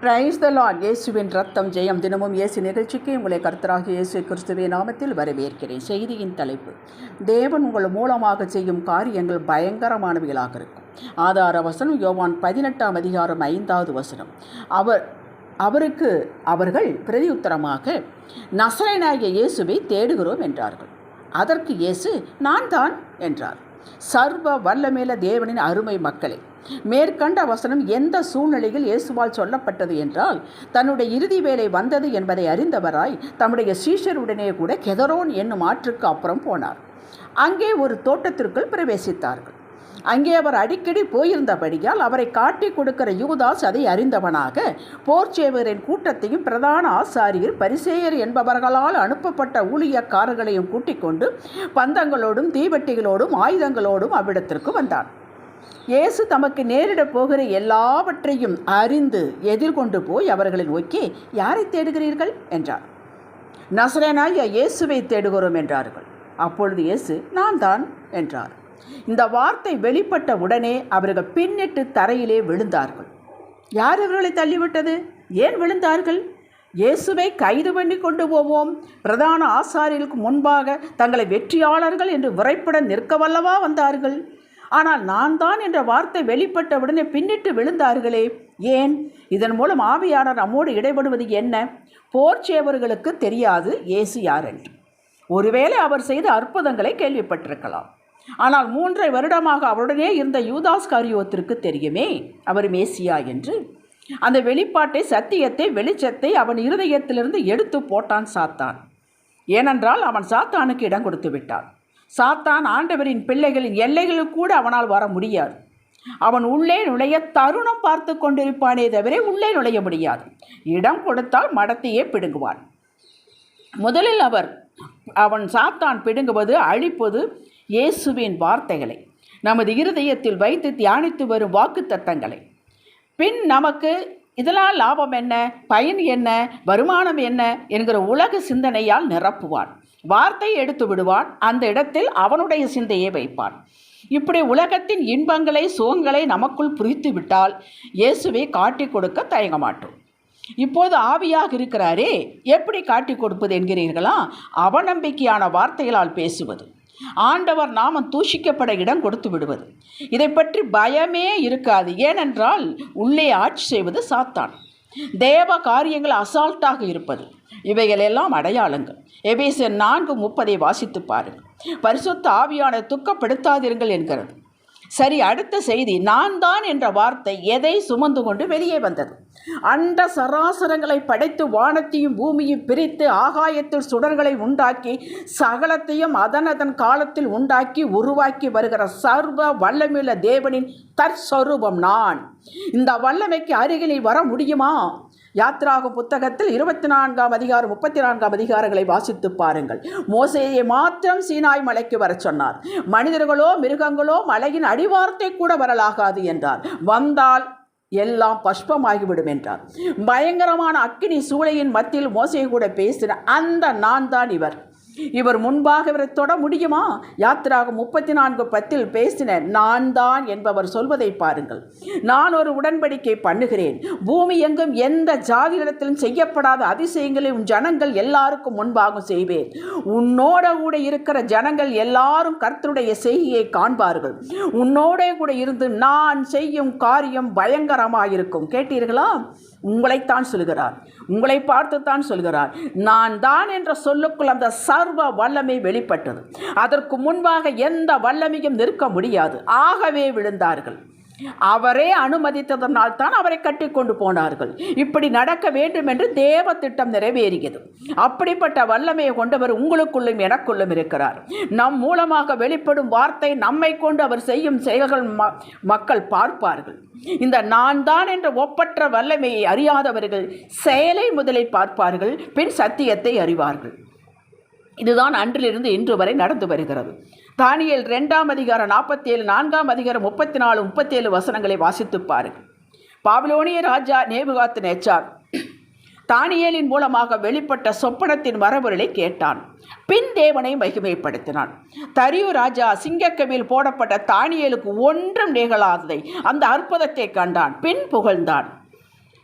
Praise the Lord. இயேசுவின் ரத்தம் ஜெயம். தினமும் இயேசு நிகழ்ச்சிக்கு உங்களை கர்த்தராகிய இயேசு கிறிஸ்துவின் நாமத்தில் வரவேற்கிறேன். செய்தியின் தலைப்பு: தேவன் உங்கள் மூலமாக செய்யும் காரியங்கள் பயங்கரமானவைகளாக இருக்கும். ஆதார வசனம் யோவான் 18:5. அவர்கள் பிரதியுத்தரமாக, நசரேயனாகிய இயேசுவை தேடுகிறோம் என்றார்கள். அதற்கு இயேசு, நான் தான் என்றார். சர்வ வல்லமையுள்ள தேவனின் அருமை மக்களே, மேற்கண்ட வசனம் எந்த சூழ்நிலையில் இயேசுவால் சொல்லப்பட்டது என்றால், தன்னுடைய இறுதி வேளை வந்தது என்பதை அறிந்தவராய் தம்முடைய சீஷருடனே கூட கெதரோன் என்னும் ஆற்றுக்கு அப்புறம் போனார். அங்கே ஒரு தோட்டத்திற்குள் பிரவேசித்தார்கள். அங்கே அவர் அடிக்கடி போயிருந்தபடியால் அவரை காட்டி கொடுக்கிற யூதாஸ் அதை அறிந்தவனாக போர்ச்சேவரின் கூட்டத்தையும் பிரதான ஆசாரியர் பரிசேயர் என்பவர்களால் அனுப்பப்பட்ட ஊழியக்காரர்களையும் கூட்டிக் கொண்டு பந்தங்களோடும் தீவெட்டிகளோடும் ஆயுதங்களோடும் அவ்விடத்திற்கு வந்தான். இயேசு தமக்கு நேரிடப் போகிற எல்லாவற்றையும் அறிந்து எதிர்கொண்டு போய் அவர்களை நோக்கி, யாரை தேடுகிறீர்கள் என்றார். நசரேயனாகிய இயேசுவை தேடுகிறோம் என்றார்கள். அப்பொழுது இயேசு, நான் தான் என்றார். இந்த வார்த்தை வெளிப்பட்ட உடனே அவர்கள் பின்னிட்டு தரையிலே விழுந்தார்கள். யார் இவர்களை தள்ளிவிட்டது? ஏன் விழுந்தார்கள்? இயேசுவை கைது பண்ணி கொண்டு போவோம், பிரதான ஆசாரியர்களுக்கு முன்பாக தங்களை வெற்றியாளர்கள் என்று விரைப்பட நிற்கவல்லவா வந்தார்கள். ஆனால் நான் தான் என்ற வார்த்தை வெளிப்பட்ட உடனே பின்னிட்டு விழுந்தார்களே, ஏன்? இதன் மூலம் ஆவியானவர் நம்மோடு இடைபடுவது என்ன? போர்ச்சேவர்களுக்கு தெரியாது இயேசு யார் என்று. ஒருவேளை அவர் செய்த அற்புதங்களை கேள்விப்பட்டிருக்கலாம். ஆனால் 3 வருடமாக அவருடனே இருந்த யூதாஸ் காரியோத்திற்கு தெரியுமே அவர் மேசியா என்று. அந்த வெளிப்பாட்டை, சத்தியத்தை, வெளிச்சத்தை அவன் இருதயத்திலிருந்து எடுத்து போட்டான் சாத்தான். ஏனென்றால் அவன் சாத்தானுக்கு இடம் கொடுத்து விட்டான். சாத்தான் ஆண்டவரின் பிள்ளைகளின் எல்லைகளுக்கு கூட அவனால் வர முடியாது. அவன் உள்ளே நுழைய தருணம் பார்த்து கொண்டிருப்பானே தவிர உள்ளே நுழைய முடியாது. இடம் கொடுத்தால் மடத்தையே பிடுங்குவான். முதலில் அவன் சாத்தான் பிடுங்குவது, அழிப்பது இயேசுவின் வார்த்தைகளை, நமது இருதயத்தில் வைத்து தியானித்து வரும் வாக்கு தத்தங்களை. பின் நமக்கு இதனால் லாபம் என்ன, பயன் என்ன, வருமானம் என்ன என்கிற உலக சிந்தனையால் நிரப்புவான். வார்த்தையை எடுத்து விடுவான். அந்த இடத்தில் அவனுடைய சிந்தையை வைப்பான். இப்படி உலகத்தின் இன்பங்களை, சுகங்களை நமக்குள் புரித்து விட்டால் இயேசுவை காட்டி கொடுக்க தயங்க மாட்டோம். இப்போது ஆவியாக இருக்கிறாரே, எப்படி காட்டி கொடுப்பது என்கிறீர்களா? அவநம்பிக்கையான வார்த்தைகளால் பேசுவது, ஆண்டவர் நாமம் தூஷிக்கப்பட இடம் கொடுத்து விடுவது, இதை பற்றி பயமே இருக்காது. ஏனென்றால் உள்ளே ஆட்சி செய்வது சாத்தான். தேவ காரியங்கள் அசால்ட்டாக இருப்பது, இவைகள் எல்லாம் அடையாளங்கள். எபேசியர் 4:30 வாசித்து பாருங்கள். பரிசுத்த ஆவியான துக்கப்படுத்தாதீர்கள் என்கிறது. சரி, அடுத்த செய்தி. நான் தான் என்ற வார்த்தை எதை சுமந்து கொண்டு வெளியே வந்தது? அண்ட சராசரங்களை படைத்து வானத்தையும் பூமியும் பிரித்து ஆகாயத்தில் சுடர்களை உண்டாக்கி சகலத்தையும் அதன் காலத்தில் உண்டாக்கி உருவாக்கி வருகிற சர்வ வல்லமையுள்ள தேவனின் தற்ஸ்வரூபம் நான். இந்த வல்லமைக்கு அருகில் வர முடியுமா? யாத்ராகம புத்தகத்தில் 24:34 வாசித்து பாருங்கள். மோசேயை மாத்திரம் சீனாய் மலைக்கு வர சொன்னார். மனிதர்களோ மிருகங்களோ மலையின் அடிவாரத்தை கூட வரலாகாது என்றார். வந்தால் எல்லாம் பஷ்பமாகிவிடும் என்றார். பயங்கரமான அக்கினி சூளையின் மத்தியில் மோசே கூட பேசின அந்த நான் தான் இவர் முன்பாக இவரை தொட முடியுமா? யாத்திராகமம் 34:10 பேசின நான் தான் என்பவர் சொல்வதை பாருங்கள். நான் ஒரு உடன்படிக்கை பண்ணுகிறேன். பூமி எங்கும் எந்த ஜாதியிடத்திலும் செய்யப்படாத அதிசயங்களை உன் ஜனங்கள் எல்லாருக்கும் முன்பாக செய்வேன். உன்னோட கூட இருக்கிற ஜனங்கள் எல்லாரும் கர்த்தருடைய செய்கையை காண்பார்கள். உன்னோட கூட இருந்து நான் செய்யும் காரியம் பயங்கரமாயிருக்கும். கேட்டீர்களா? உங்களைத்தான் சொல்கிறார், உங்களை பார்த்துத்தான் சொல்கிறார். நான் தான் என்ற சொல்லுக்குள் அந்த சர்வ வல்லமை வெளிப்பட்டது. அதற்கு முன்பாக எந்த வல்லமையும் நிற்க முடியாது. ஆகவே விழுந்தார்கள். அவரே அனுமதித்ததனால் தான் அவரை கட்டி கொண்டு போனார்கள். இப்படி நடக்க வேண்டும் என்று தேவ திட்டம் நிறைவேறியது. அப்படிப்பட்ட வல்லமையை கொண்டவர் உங்களுக்குள்ளும் எனக்குள்ளும் இருக்கிறார். நம் மூலமாக வெளிப்படும் வார்த்தை, நம்மை கொண்டு அவர் செய்யும் செயல்கள் மக்கள் பார்ப்பார்கள். இந்த நான் தான் என்ற ஒப்பற்ற வல்லமையை அறியாதவர்கள் செயலை முதலில் பார்ப்பார்கள், பின் சத்தியத்தை அறிவார்கள். இதுதான் அன்றிலிருந்து இன்று வரை நடந்து வருகிறது. தானியேல் 2:47, 4:34, 37 வாசித்து பாருங்கள். பாபிலோனிய ராஜா நேபுகாத்நேச்சார் தானியேலின் மூலமாக வெளிப்பட்ட சொப்பனத்தின் மரபொருளை கேட்டான். பின் தேவனை மகிமைப்படுத்தினான். தரியு ராஜா சிங்கக்கவியில் போடப்பட்ட தானியேலுக்கு ஒன்றும் நிகழாததை, அந்த அற்புதத்தை கண்டான். பின் புகழ்ந்தான்.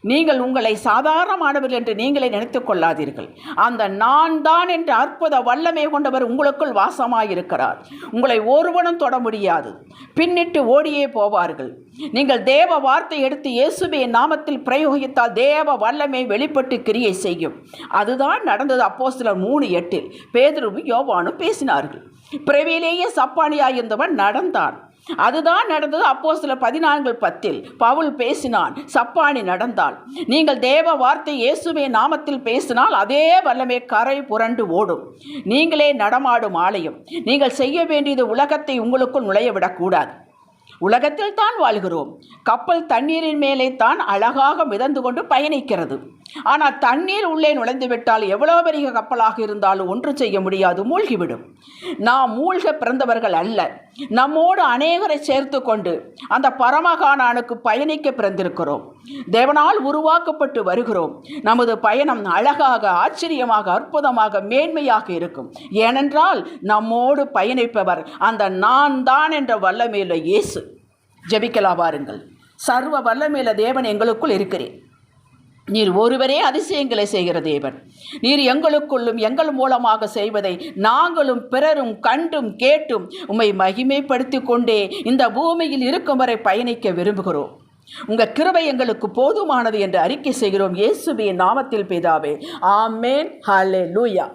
நீங்கள் உங்களை சாதாரணமானவர்கள் என்று நீங்களே நினைத்துக் கொள்ளாதீர்கள். அந்த நான் தான் என்ற அற்புத வல்லமை கொண்டவர் உங்களுக்குள் வாசமாயிருக்கிறார். உங்களை ஒருவனும் தொட முடியாது. பின்னிட்டு ஓடியே போவார்கள். நீங்கள் தேவ வார்த்தை எடுத்து இயேசுவின் நாமத்தில் பிரயோகித்தால் தேவ வல்லமை வெளிப்பட்டு கிரியை செய்யும். அதுதான் நடந்தது. அப்போஸ்தலர் 3:8 பேதுருவும் யோவானும் பேசினார்கள். பிறவியிலேயே சப்பானியாயிருந்தவன் நடந்தான். அதுதான் நடந்தது. அப்போஸ்தலர் 14:10 பவுல் பேசினான், சப்பானி நடந்தாள். நீங்கள் தேவ வார்த்தை இயேசுவின் நாமத்தில் பேசினால் அதே வல்லமை கரை புரண்டு ஓடும். நீங்களே நடமாடும் ஆலயம். நீங்கள் செய்ய வேண்டியது உலகத்தை உங்களுக்குள் நுழையவிடக்கூடாது. உலகத்தில் தான் வாழ்கிறோம். கப்பல் தண்ணீரின் மேலே தான் அழகாக மிதந்து கொண்டு பயணிக்கிறது. ஆனால் தண்ணீர் உள்ளே நுழைந்துவிட்டால் எவ்வளவு பெரிய கப்பலாக இருந்தாலும் ஒன்று செய்ய முடியாது, மூழ்கிவிடும். நாம் மூழ்க பிறந்தவர்கள் அல்ல. நம்மோடு அநேகரை சேர்த்து கொண்டு அந்த பரமகானானுக்கு பயணிக்க பிறந்திருக்கிறோம். தேவனால் உருவாக்கப்பட்டு வருகிறோம். நமது பயணம் அழகாக, ஆச்சரியமாக, அற்புதமாக, மேன்மையாக இருக்கும். ஏனென்றால் நம்மோடு பயணிப்பவர் அந்த நான் தான் என்ற வல்லமையுள்ள இயேசு. ஜெபிக்கலாம் வாருங்கள். சர்வ வல்லமையுள்ள தேவன் எங்களுக்குள் இருக்கிறேன். நீர் ஒருவரே அதிசயங்களை செய்கிற தேவன். நீர் எங்களுக்குள்ளும் எங்கள் மூலமாக செய்வதை நாங்களும் பிறரும் கண்டும் கேட்டும் உம்மை மகிமைப்படுத்தி கொண்டே இந்த பூமியில் இருக்கும் வரை பயணிக்க விரும்புகிறோம். உங்கள் கிருபை எங்களுக்கு போதுமானது என்று அறிக்கை செய்கிறோம். இயேசுவின் நாமத்தில் பிதாவே, ஆமென். ஹல்லேலூயா.